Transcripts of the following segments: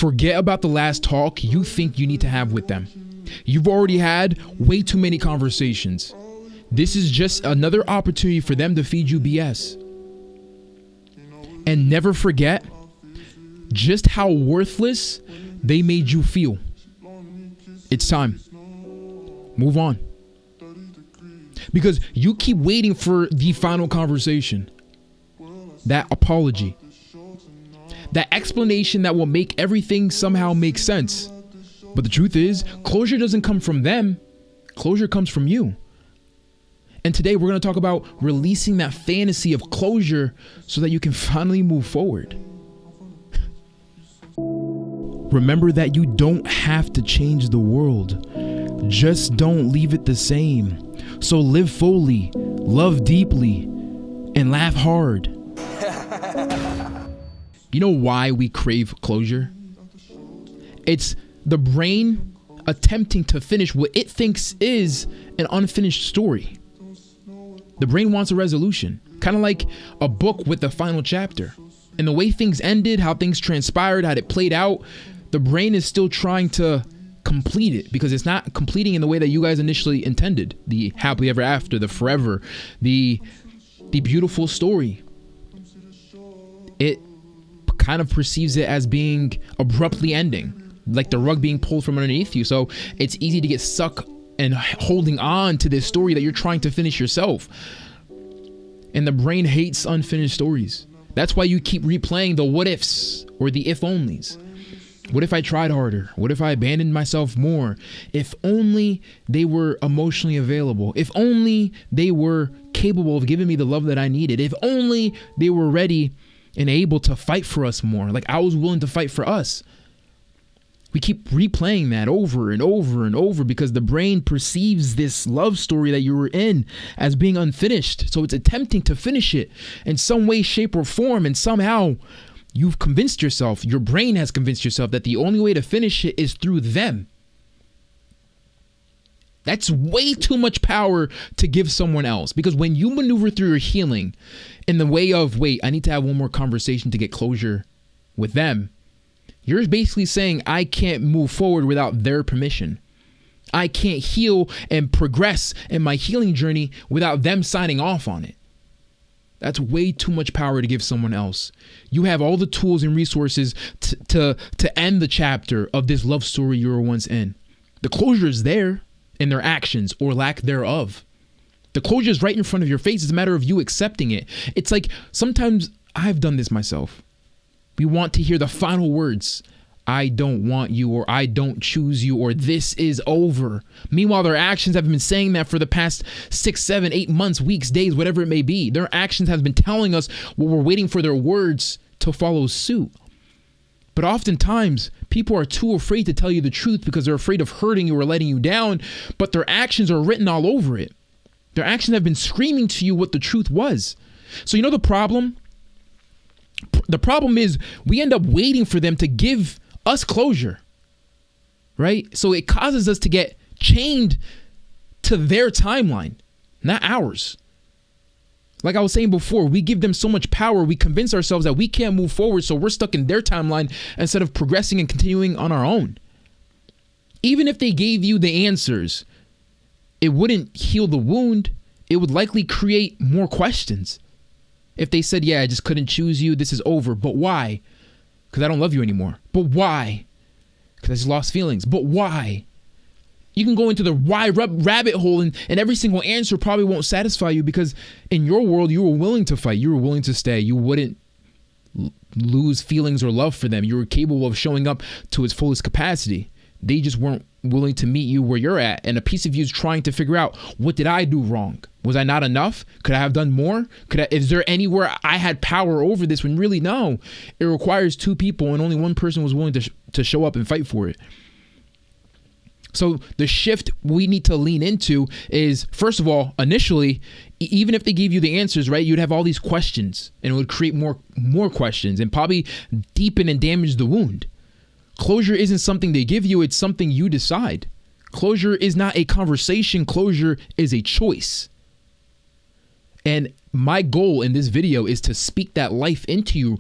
Forget about the last talk you think you need to have with them. You've already had way too many conversations. This is just another opportunity for them to feed you BS. And never forget just how worthless they made you feel. It's time. Move on. Because you keep waiting for the final conversation. That apology. That explanation that will make everything somehow make sense. But the truth is, closure doesn't come from them. Closure comes from you. And today we're going to talk about releasing that fantasy of closure so that you can finally move forward. Remember that you don't have to change the world. Just don't leave it the same. So live fully, love deeply, and laugh hard. You know why we crave closure? It's the brain attempting to finish what it thinks is an unfinished story. The brain wants a resolution, kind of like a book with the final chapter. And the way things ended, how things transpired, how it played out, the brain is still trying to complete it because it's not completing in the way that you guys initially intended. The happily ever after, the forever, the beautiful story. It kind of perceives it as being abruptly ending, like the rug being pulled from underneath you. So it's easy to get stuck and holding on to this story that you're trying to finish yourself. And the brain hates unfinished stories. That's why you keep replaying the what ifs or the if onlys. What if I tried harder? What if I abandoned myself more? If only they were emotionally available. If only they were capable of giving me the love that I needed. If only they were ready and able to fight for us more. Like I was willing to fight for us. We keep replaying that over and over and over because the brain perceives this love story that you were in as being unfinished. So it's attempting to finish it in some way, shape, or form. And somehow you've convinced yourself, your brain has convinced yourself that the only way to finish it is through them. That's way too much power to give someone else. Because when you maneuver through your healing in the way of, wait, I need to have one more conversation to get closure with them, you're basically saying, I can't move forward without their permission. I can't heal and progress in my healing journey without them signing off on it. That's way too much power to give someone else. You have all the tools and resources to end the chapter of this love story you were once in. The closure is there in their actions or lack thereof. The closure is right in front of your face. It's a matter of you accepting it. It's like sometimes I've done this myself. We want to hear the final words. I don't want you, or I don't choose you, or this is over. Meanwhile, their actions have been saying that for the past 6, 7, 8 months, weeks, days, whatever it may be. Their actions have been telling us what we're waiting for their words to follow suit. But oftentimes, people are too afraid to tell you the truth because they're afraid of hurting you or letting you down, but their actions are written all over it. Their actions have been screaming to you what the truth was. So you know the problem? The problem is we end up waiting for them to give us closure, right? So it causes us to get chained to their timeline, not ours. Like I was saying before, we give them so much power. We convince ourselves that we can't move forward. So we're stuck in their timeline instead of progressing and continuing on our own. Even if they gave you the answers, it wouldn't heal the wound. It would likely create more questions. If they said, yeah, I just couldn't choose you, this is over. But why? Because I don't love you anymore. But why? Because I just lost feelings. But why? You can go into the why rabbit hole and every single answer probably won't satisfy you because in your world, you were willing to fight. You were willing to stay. You wouldn't lose feelings or love for them. You were capable of showing up to its fullest capacity. They just weren't willing to meet you where you're at. And a piece of you is trying to figure out, what did I do wrong? Was I not enough? Could I have done more? Is there anywhere I had power over this? When really, no. It requires two people and only one person was willing to show up and fight for it. So the shift we need to lean into is, first of all, initially, even if they gave you the answers, right, you'd have all these questions and it would create more questions and probably deepen and damage the wound. Closure isn't something they give you. It's something you decide. Closure is not a conversation. Closure is a choice. And my goal in this video is to speak that life into you.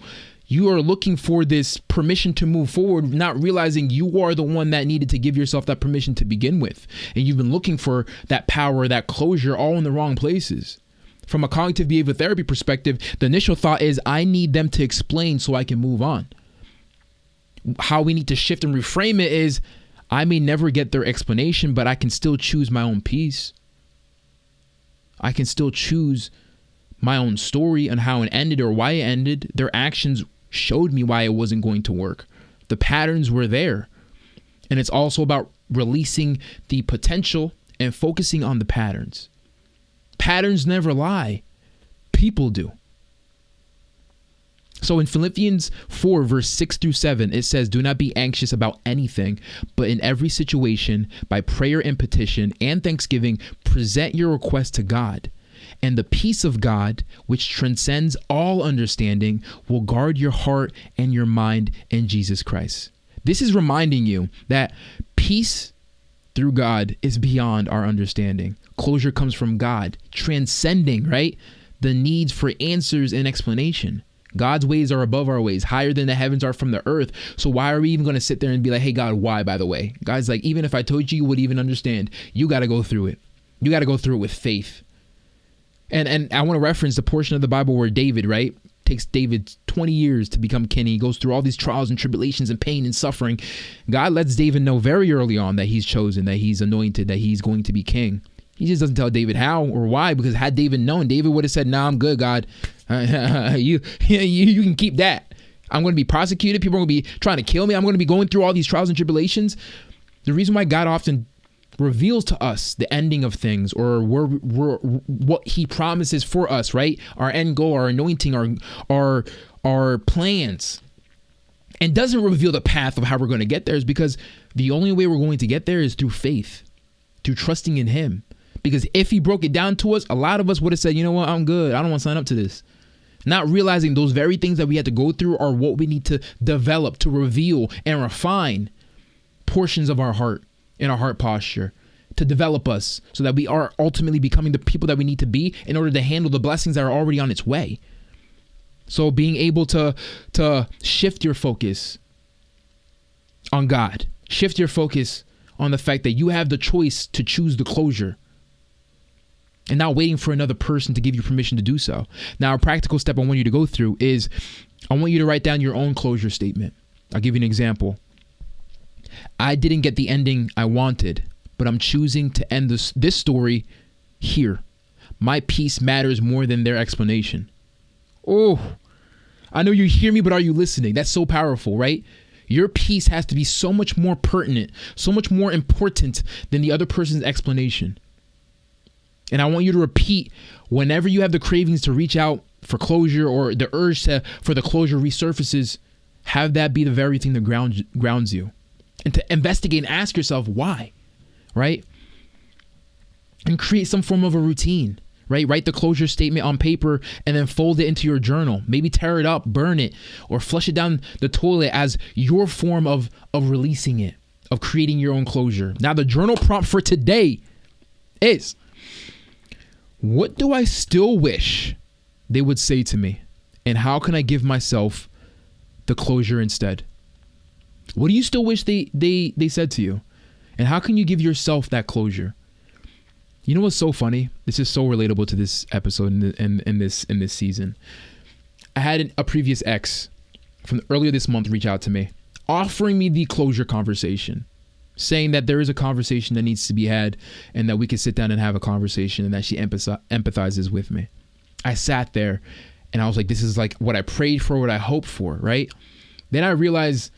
You are looking for this permission to move forward, not realizing you are the one that needed to give yourself that permission to begin with. And you've been looking for that power, that closure, all in the wrong places. From a cognitive behavioral therapy perspective, the initial thought is, I need them to explain so I can move on. How we need to shift and reframe it is, I may never get their explanation, but I can still choose my own peace. I can still choose my own story and how it ended or why it ended. Their actions showed me why it wasn't going to work. The patterns were there. And it's also about releasing the potential and focusing on the patterns. Patterns never lie. People do. So in Philippians 4, verse 6 through 7, it says, do not be anxious about anything, but in every situation, by prayer and petition and thanksgiving, present your request to God. And the peace of God, which transcends all understanding, will guard your heart and your mind in Jesus Christ. This is reminding you that peace through God is beyond our understanding. Closure comes from God, transcending, right, the needs for answers and explanation. God's ways are above our ways, higher than the heavens are from the earth. So why are we even going to sit there and be like, hey, God, why, by the way? God's like, even if I told you, you would even understand. You got to go through it. You got to go through it with faith. And I want to reference the portion of the Bible where David, right, takes David 20 years to become king. He goes through all these trials and tribulations and pain and suffering. God lets David know very early on that he's chosen, that he's anointed, that he's going to be king. He just doesn't tell David how or why, because had David known, David would have said, nah, I'm good, God. You can keep that. I'm going to be prosecuted. People are going to be trying to kill me. I'm going to be going through all these trials and tribulations. The reason why God often reveals to us the ending of things, or what he promises for us, right? Our end goal, our anointing, our plans, and doesn't reveal the path of how we're going to get there, is because the only way we're going to get there is through faith, through trusting in him. Because if he broke it down to us, a lot of us would have said, you know what, I'm good. I don't want to sign up to this. Not realizing those very things that we had to go through are what we need to develop, to reveal and refine portions of our heart and our heart posture, to develop us so that we are ultimately becoming the people that we need to be in order to handle the blessings that are already on its way. So being able to shift your focus on God, shift your focus on the fact that you have the choice to choose the closure, and not waiting for another person to give you permission to do so. Now, a practical step I want you to go through is, I want you to write down your own closure statement. I'll give you an example. I didn't get the ending I wanted, but I'm choosing to end this story here. My peace matters more than their explanation. Oh, I know you hear me, but are you listening? That's so powerful, right? Your peace has to be so much more pertinent, so much more important than the other person's explanation. And I want you to repeat, whenever you have the cravings to reach out for closure, or the urge for the closure resurfaces, have that be the very thing that grounds you. And to investigate and ask yourself why, right? And create some form of a routine, right? Write the closure statement on paper and then fold it into your journal. Maybe tear it up, burn it, or flush it down the toilet as your form of releasing it, of creating your own closure. Now, the journal prompt for today is, what do I still wish they would say to me? And how can I give myself the closure instead? What do you still wish they said to you? And how can you give yourself that closure? You know what's so funny? This is so relatable to this episode in this season. I had a previous ex from earlier this month reach out to me, offering me the closure conversation, saying that there is a conversation that needs to be had and that we can sit down and have a conversation, and that she empathizes with me. I sat there and I was like, this is like what I prayed for, what I hoped for, right? Then I realized,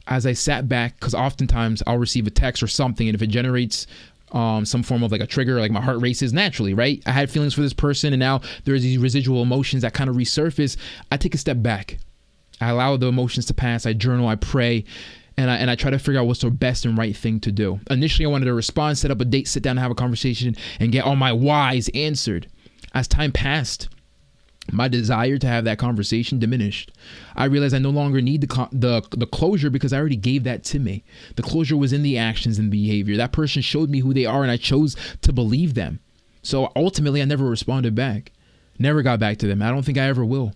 as I sat back, because oftentimes I'll receive a text or something, and if it generates some form of like a trigger, like my heart races naturally, right? I had feelings for this person, and now there's these residual emotions that kind of resurface. I take a step back. I allow the emotions to pass. I journal, I pray, and I try to figure out what's the best and right thing to do. Initially, I wanted to respond, set up a date, sit down and have a conversation, and get all my whys answered. As time passed, my desire to have that conversation diminished. I realized I no longer need the closure, because I already gave that to me. The closure was in the actions and behavior. That person showed me who they are, and I chose to believe them. So ultimately, I never responded back. Never got back to them. I don't think I ever will.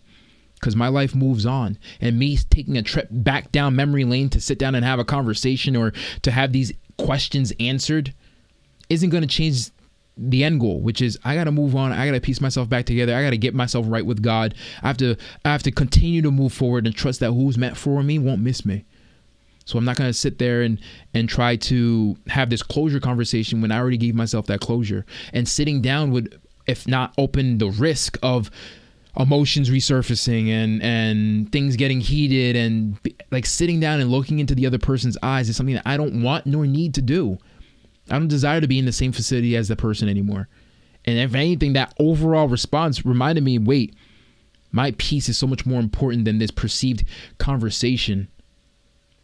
because my life moves on, and me taking a trip back down memory lane to sit down and have a conversation or to have these questions answered isn't going to change the end goal, which is I got to move on. I got to piece myself back together. I got to get myself right with God. I have to continue to move forward and trust that who's meant for me won't miss me. So I'm not going to sit there and try to have this closure conversation when I already gave myself that closure. And sitting down would, if not open the risk of emotions resurfacing and things getting heated, and like sitting down and looking into the other person's eyes is something that I don't want nor need to do. I don't desire to be in the same facility as the person anymore. And if anything, that overall response reminded me, wait, my peace is so much more important than this perceived conversation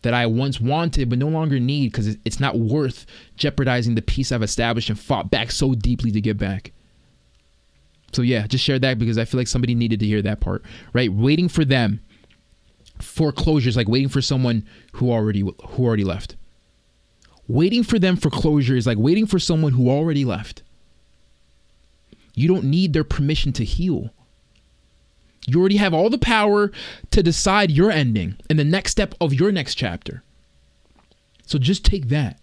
that I once wanted but no longer need, because it's not worth jeopardizing the peace I've established and fought back so deeply to get back. So yeah, just share that because I feel like somebody needed to hear that part, right? Waiting for them for closure is like waiting for someone who already left. Waiting for them for closure is like waiting for someone who already left. You don't need their permission to heal. You already have all the power to decide your ending and the next step of your next chapter. So just take that.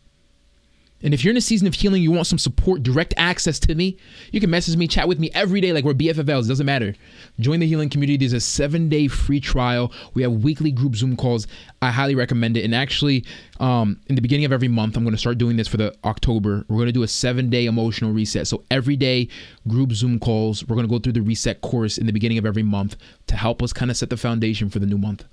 And if you're in a season of healing, you want some support, direct access to me, you can message me, chat with me every day like we're BFFLs. It doesn't matter. Join the healing community. There's a 7-day free trial. We have weekly group Zoom calls. I highly recommend it. And actually, in the beginning of every month, I'm going to start doing this for the October. We're going to do a 7-day emotional reset. So every day, group Zoom calls. We're going to go through the reset course in the beginning of every month to help us kind of set the foundation for the new month.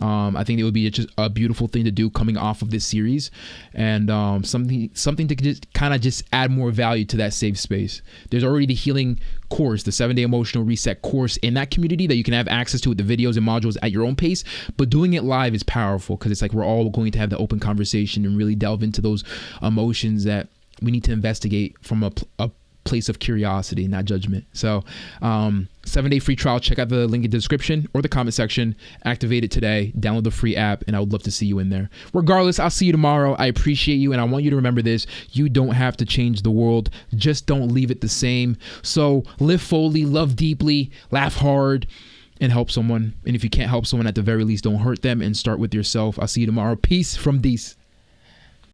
I think it would be just a beautiful thing to do coming off of this series, and something to just kind of just add more value to that safe space. There's already the healing course, the 7-day emotional reset course in that community that you can have access to with the videos and modules at your own pace. But doing it live is powerful because it's like we're all going to have the open conversation and really delve into those emotions that we need to investigate from a place of curiosity, not judgment. So 7-day free trial. Check out the link in the description or the comment section. Activate it today. Download the free app, and I would love to see you in there. Regardless, I'll see you tomorrow. I appreciate you, and I want you to remember this. You don't have to change the world. Just don't leave it the same. So live fully, love deeply, laugh hard, and help someone. And if you can't help someone, at the very least, don't hurt them, and start with yourself. I'll see you tomorrow. Peace from Dees.